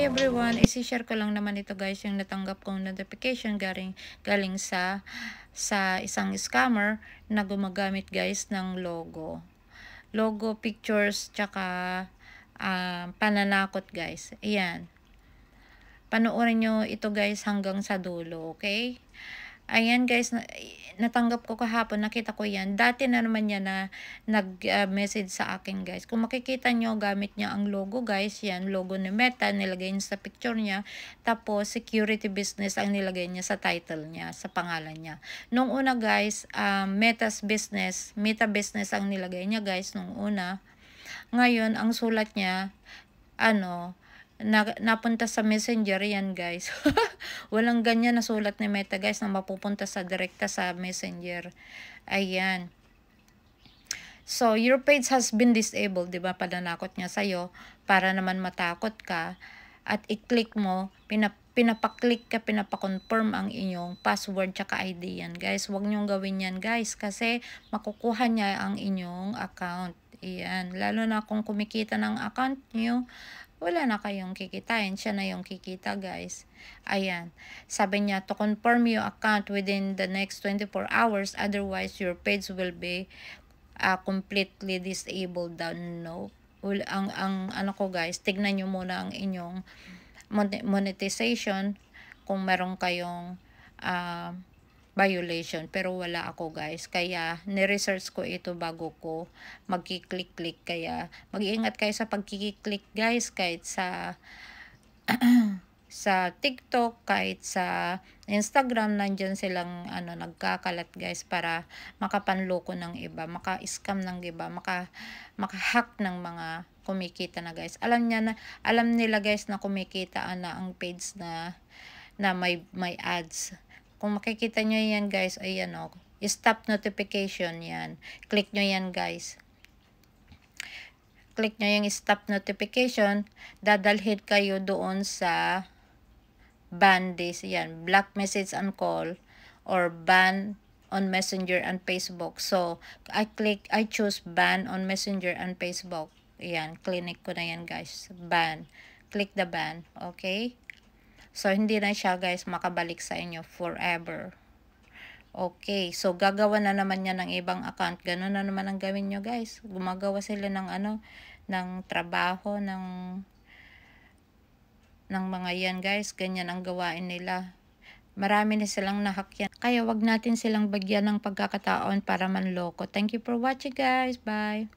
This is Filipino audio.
Hi everyone, isi-share ko lang naman ito guys yung natanggap kong notification galing sa isang scammer na gumagamit guys ng logo. Logo, pictures, tsaka pananakot guys. Ayan. Panoorin nyo ito guys hanggang sa dulo, okay? Ayan guys, natanggap ko kahapon, nakita ko yan. Dati na naman niya na nag-message sa akin guys. Kung makikita nyo, gamit niya ang logo guys. Yan, logo ni Meta, nilagay niya sa picture niya. Tapos, security business ang nilagay niya sa title niya, sa pangalan niya. Nung una guys, Meta business ang nilagay niya guys nung una. Ngayon, ang sulat niya, napunta sa Messenger yan guys. Walang ganyan na sulat ni Meta guys na mapupunta sa direkta sa Messenger. Ayan. So, your page has been disabled, 'di ba? Pananakot niya sa'yo para naman matakot ka at i-click mo, pinapaklik ka, pinapakonfirm ang inyong password tsaka ID yan guys. Huwag niyong gawin yan guys kasi makukuha niya ang inyong account. Ayan. Lalo na kung kumikita ng account niyo, wala na kayong kikitain. Siya na yung kikita guys. Ayan. Sabi niya, to confirm your account within the next 24 hours, otherwise your page will be completely disabled down. No. Ang ano ko guys, tignan nyo muna ang inyong monetization kung meron kayong violation, pero wala ako guys, kaya ni-research ko ito bago ko magki-click. Kaya mag-iingat kayo sa pagki-click guys, kahit sa sa TikTok, kahit sa Instagram, nandyan silang nagkakalat guys para makapanloko ng iba, maka-scam ng iba, maka-hack ng mga kumikita na guys. Alam nila guys na kumikita na ang page na may ads. Kung makikita nyo yan guys, ayan o, stop notification yan. Click nyo yan guys. Click nyo yung stop notification, dadalhin kayo doon sa ban this, yan, block message and call, or ban on Messenger and Facebook. So, I choose ban on Messenger and Facebook. Yan, clinic ko na yan guys. Ban. Click the ban. Okay? So, hindi na siya guys makabalik sa inyo forever. Okay. So, gagawa na naman niya ng ibang account. Ganun na naman ang gawin nyo guys. Gumagawa sila ng ng trabaho, ng mga yan guys. Ganyan ang gawain nila. Marami na silang nahack yan. Kaya wag natin silang bagyan ng pagkakataon para manloko. Thank you for watching guys. Bye.